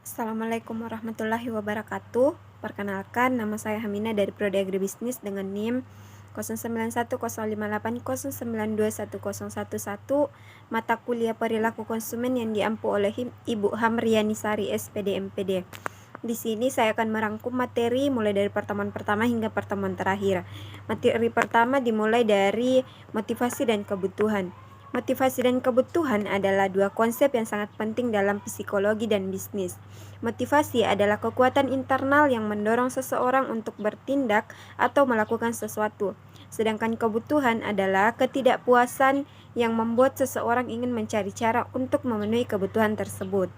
Assalamualaikum warahmatullahi wabarakatuh. Perkenalkan, nama saya Hamina dari Prodi Agribisnis dengan NIM 09105809210111, mata kuliah perilaku konsumen yang diampu oleh Ibu Hamriani Sari SPD MPD. Di sini saya akan merangkum materi mulai dari pertemuan pertama hingga pertemuan terakhir. Materi pertama dimulai dari motivasi dan kebutuhan. Motivasi dan kebutuhan adalah dua konsep yang sangat penting dalam psikologi dan bisnis. Motivasi adalah kekuatan internal yang mendorong seseorang untuk bertindak atau melakukan sesuatu. Sedangkan kebutuhan adalah ketidakpuasan yang membuat seseorang ingin mencari cara untuk memenuhi kebutuhan tersebut.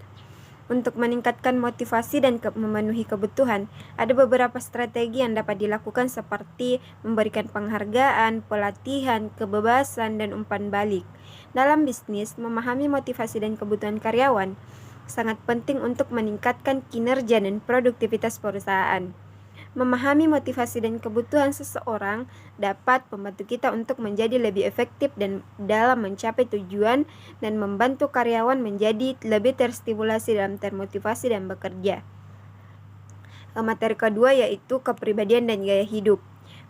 Untuk meningkatkan motivasi dan memenuhi kebutuhan, ada beberapa strategi yang dapat dilakukan seperti memberikan penghargaan, pelatihan, kebebasan, dan umpan balik. Dalam bisnis, memahami motivasi dan kebutuhan karyawan sangat penting untuk meningkatkan kinerja dan produktivitas perusahaan. Memahami motivasi dan kebutuhan seseorang dapat membantu kita untuk menjadi lebih efektif dan dalam mencapai tujuan dan membantu karyawan menjadi lebih terstimulasi dalam termotivasi dan bekerja. Materi kedua yaitu kepribadian dan gaya hidup.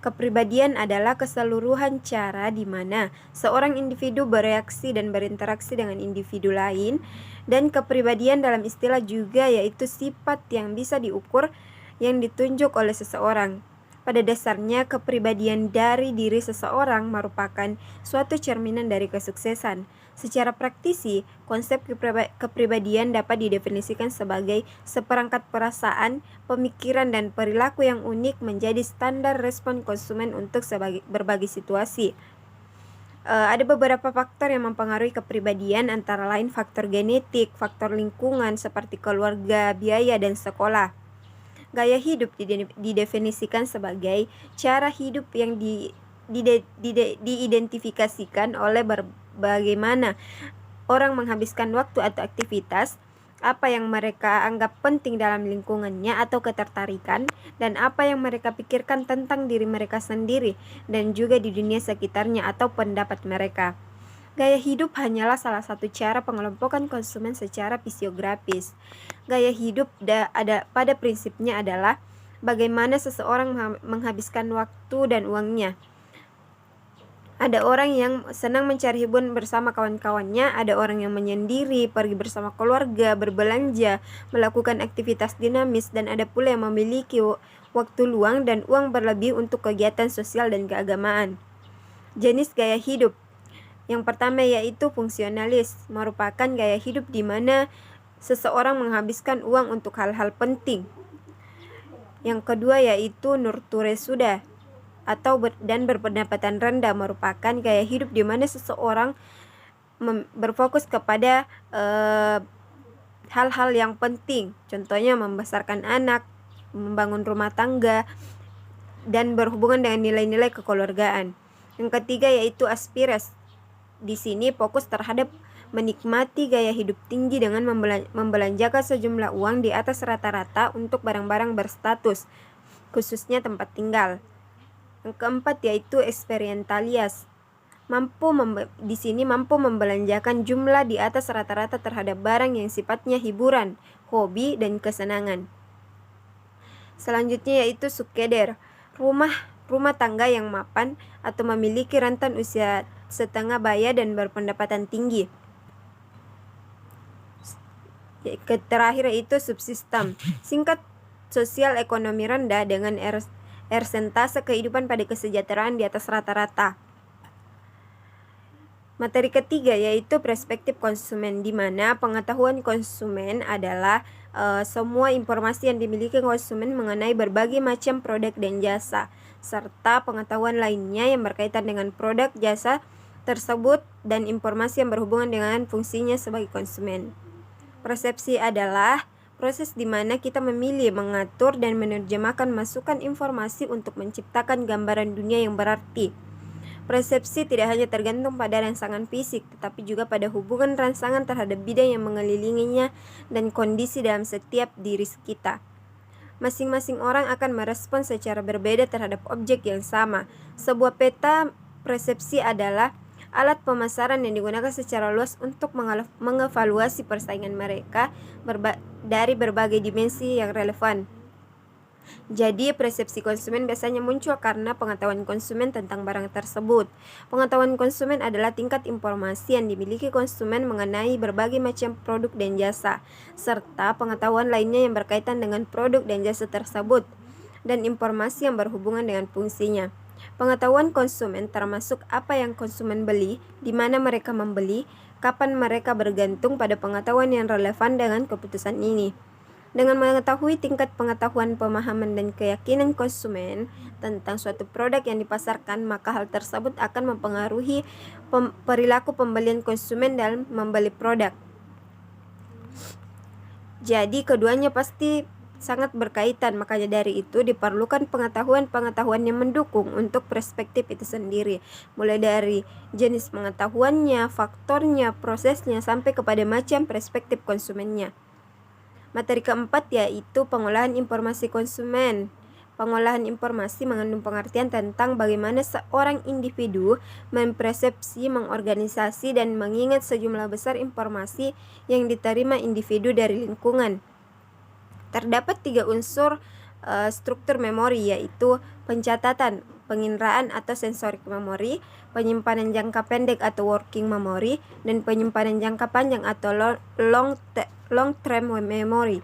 Kepribadian adalah keseluruhan cara di mana seorang individu bereaksi dan berinteraksi dengan individu lain, dan kepribadian dalam istilah juga yaitu sifat yang bisa diukur yang ditunjuk oleh seseorang. Pada dasarnya, kepribadian dari diri seseorang merupakan suatu cerminan dari kesuksesan. Secara praktisi, konsep kepribadian dapat didefinisikan sebagai seperangkat perasaan, pemikiran, dan perilaku yang unik menjadi standar respon konsumen untuk berbagai situasi. Ada beberapa faktor yang mempengaruhi kepribadian, antara lain faktor genetik, faktor lingkungan seperti keluarga, biaya, dan sekolah. Gaya hidup didefinisikan sebagai cara hidup yang diidentifikasikan oleh bagaimana orang menghabiskan waktu atau aktivitas, apa yang mereka anggap penting dalam lingkungannya atau ketertarikan, dan apa yang mereka pikirkan tentang diri mereka sendiri dan juga di dunia sekitarnya atau pendapat mereka. Gaya hidup hanyalah salah satu cara pengelompokan konsumen secara fisiografis. Gaya hidup pada prinsipnya adalah bagaimana seseorang menghabiskan waktu dan uangnya. Ada orang yang senang mencari hiburan bersama kawan-kawannya, ada orang yang menyendiri, pergi bersama keluarga, berbelanja, melakukan aktivitas dinamis, dan ada pula yang memiliki waktu luang dan uang berlebih untuk kegiatan sosial dan keagamaan. Jenis gaya hidup. Yang pertama yaitu fungsionalis, merupakan gaya hidup di mana seseorang menghabiskan uang untuk hal-hal penting. Yang kedua yaitu nurturesuda atau dan berpendapatan rendah, merupakan gaya hidup di mana seseorang berfokus kepada hal-hal yang penting, contohnya membesarkan anak, membangun rumah tangga, dan berhubungan dengan nilai-nilai kekeluargaan. Yang ketiga yaitu aspires. Di sini fokus terhadap menikmati gaya hidup tinggi dengan membelanjakan sejumlah uang di atas rata-rata untuk barang-barang berstatus, khususnya tempat tinggal. Yang keempat yaitu experientalias. Di sini mampu membelanjakan jumlah di atas rata-rata terhadap barang yang sifatnya hiburan, hobi, dan kesenangan. Selanjutnya yaitu sukeder, rumah tangga yang mapan atau memiliki rentan usia setengah baya dan berpendapatan tinggi. Terakhir yaitu subsistem, singkat sosial ekonomi rendah dengan persentase kehidupan pada kesejahteraan di atas rata-rata. Materi ketiga yaitu perspektif konsumen, di mana pengetahuan konsumen adalah semua informasi yang dimiliki konsumen mengenai berbagai macam produk dan jasa, serta pengetahuan lainnya yang berkaitan dengan produk jasa tersebut dan informasi yang berhubungan dengan fungsinya sebagai konsumen. Persepsi adalah proses di mana kita memilih, mengatur, dan menerjemahkan masukan informasi untuk menciptakan gambaran dunia yang berarti. Persepsi tidak hanya tergantung pada rangsangan fisik, tetapi juga pada hubungan rangsangan terhadap bidang yang mengelilinginya dan kondisi dalam setiap diri kita. Masing-masing orang akan merespons secara berbeda terhadap objek yang sama. Sebuah peta persepsi adalah alat pemasaran yang digunakan secara luas untuk mengevaluasi persaingan mereka dari berbagai dimensi yang relevan. Jadi, persepsi konsumen biasanya muncul karena pengetahuan konsumen tentang barang tersebut. Pengetahuan konsumen adalah tingkat informasi yang dimiliki konsumen mengenai berbagai macam produk dan jasa, serta pengetahuan lainnya yang berkaitan dengan produk dan jasa tersebut, dan informasi yang berhubungan dengan fungsinya. Pengetahuan konsumen termasuk apa yang konsumen beli, di mana mereka membeli, kapan mereka, bergantung pada pengetahuan yang relevan dengan keputusan ini. Dengan mengetahui tingkat pengetahuan, pemahaman, dan keyakinan konsumen tentang suatu produk yang dipasarkan, maka hal tersebut akan mempengaruhi perilaku pembelian konsumen dalam membeli produk. Jadi keduanya pasti sangat berkaitan, makanya dari itu diperlukan pengetahuan-pengetahuan yang mendukung untuk perspektif itu sendiri, mulai dari jenis pengetahuannya, faktornya, prosesnya, sampai kepada macam perspektif konsumennya. Materi keempat yaitu pengolahan informasi konsumen. Pengolahan informasi mengandung pengertian tentang bagaimana seorang individu mempersepsi, mengorganisasi, dan mengingat sejumlah besar informasi yang diterima individu dari lingkungan. Terdapat 3 unsur struktur memori, yaitu pencatatan, penginderaan atau sensorik memory, penyimpanan jangka pendek atau working memory, dan penyimpanan jangka panjang atau long term memory.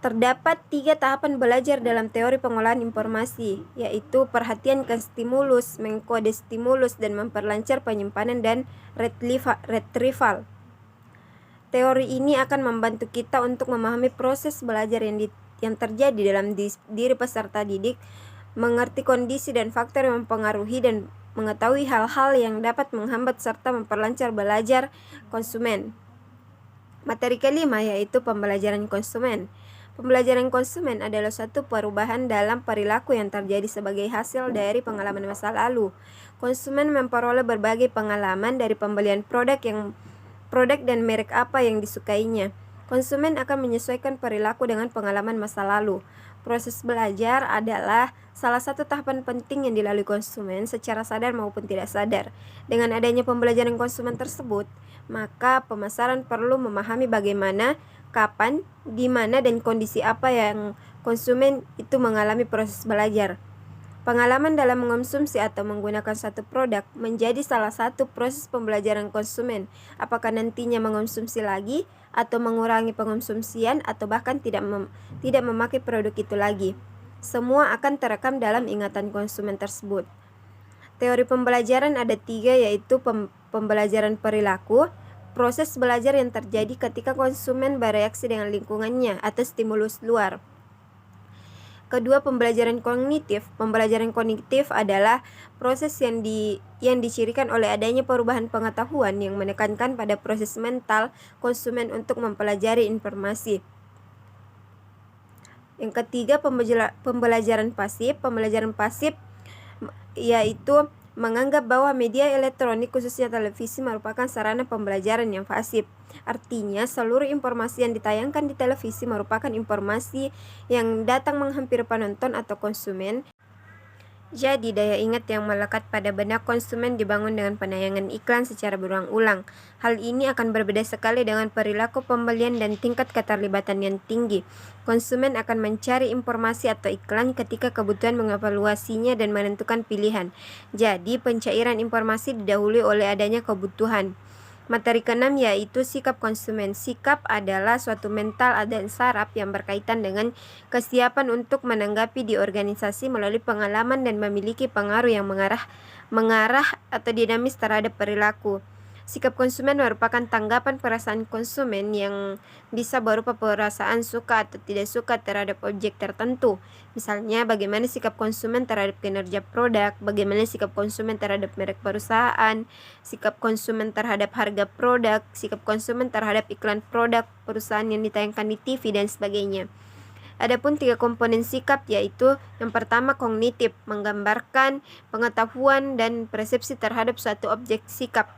Terdapat 3 tahapan belajar dalam teori pengolahan informasi, yaitu perhatian ke stimulus, mengkode stimulus, dan memperlancar penyimpanan dan retrieval. Teori ini akan membantu kita untuk memahami proses belajar yang terjadi dalam diri peserta didik, mengerti kondisi dan faktor yang mempengaruhi, dan mengetahui hal-hal yang dapat menghambat serta memperlancar belajar konsumen. Materi kelima yaitu pembelajaran konsumen. Pembelajaran konsumen adalah suatu perubahan dalam perilaku yang terjadi sebagai hasil dari pengalaman masa lalu. Konsumen memperoleh berbagai pengalaman dari pembelian produk dan merek apa yang disukainya. Konsumen akan menyesuaikan perilaku dengan pengalaman masa lalu. Proses belajar adalah salah satu tahapan penting yang dilalui konsumen secara sadar maupun tidak sadar. Dengan adanya pembelajaran konsumen tersebut, maka pemasaran perlu memahami bagaimana, kapan, di mana, dan kondisi apa yang konsumen itu mengalami proses belajar. Pengalaman dalam mengonsumsi atau menggunakan satu produk menjadi salah satu proses pembelajaran konsumen. Apakah nantinya mengonsumsi lagi, atau mengurangi pengonsumsian, atau bahkan tidak memakai produk itu lagi. Semua akan terekam dalam ingatan konsumen tersebut. Teori pembelajaran ada 3, yaitu pembelajaran perilaku, proses belajar yang terjadi ketika konsumen bereaksi dengan lingkungannya atau stimulus luar. Kedua, pembelajaran kognitif. Pembelajaran kognitif adalah proses yang dicirikan oleh adanya perubahan pengetahuan yang menekankan pada proses mental konsumen untuk mempelajari informasi. Yang ketiga, pembelajaran pasif. Pembelajaran pasif yaitu menganggap bahwa media elektronik, khususnya televisi, merupakan sarana pembelajaran yang pasif. Artinya, seluruh informasi yang ditayangkan di televisi merupakan informasi yang datang menghampiri penonton atau konsumen. Jadi, daya ingat yang melekat pada benak konsumen dibangun dengan penayangan iklan secara berulang-ulang. Hal ini akan berbeda sekali dengan perilaku pembelian dan tingkat keterlibatan yang tinggi. Konsumen akan mencari informasi atau iklan ketika kebutuhan mengevaluasinya dan menentukan pilihan. Jadi, pencairan informasi didahului oleh adanya kebutuhan. Materi keenam yaitu sikap konsumen. Sikap adalah suatu mental dan saraf yang berkaitan dengan kesiapan untuk menanggapi di organisasi melalui pengalaman dan memiliki pengaruh yang mengarah atau dinamis terhadap perilaku. Sikap konsumen merupakan tanggapan perasaan konsumen yang bisa berupa perasaan suka atau tidak suka terhadap objek tertentu. Misalnya, bagaimana sikap konsumen terhadap kinerja produk, bagaimana sikap konsumen terhadap merek perusahaan, sikap konsumen terhadap harga produk, sikap konsumen terhadap iklan produk perusahaan yang ditayangkan di TV, dan sebagainya. Adapun 3 komponen sikap yaitu yang pertama kognitif, menggambarkan pengetahuan dan persepsi terhadap suatu objek sikap.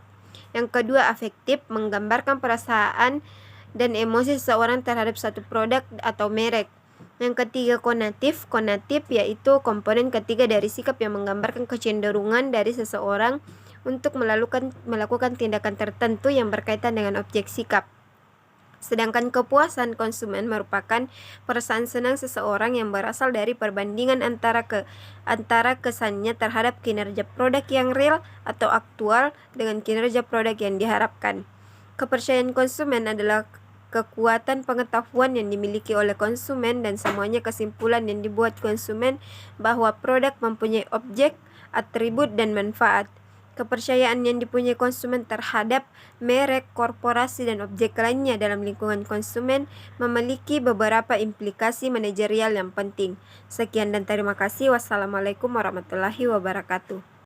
Yang kedua afektif, menggambarkan perasaan dan emosi seseorang terhadap suatu produk atau merek. Yang ketiga konatif yaitu komponen ketiga dari sikap yang menggambarkan kecenderungan dari seseorang untuk melakukan tindakan tertentu yang berkaitan dengan objek sikap. Sedangkan kepuasan konsumen merupakan perasaan senang seseorang yang berasal dari perbandingan antara kesannya terhadap kinerja produk yang real atau aktual dengan kinerja produk yang diharapkan. Kepercayaan konsumen adalah kekuatan pengetahuan yang dimiliki oleh konsumen dan semuanya kesimpulan yang dibuat konsumen bahwa produk mempunyai objek, atribut, dan manfaat. Kepercayaan yang dipunyai konsumen terhadap merek, korporasi, dan objek lainnya dalam lingkungan konsumen memiliki beberapa implikasi manajerial yang penting. Sekian dan terima kasih. Wassalamualaikum warahmatullahi wabarakatuh.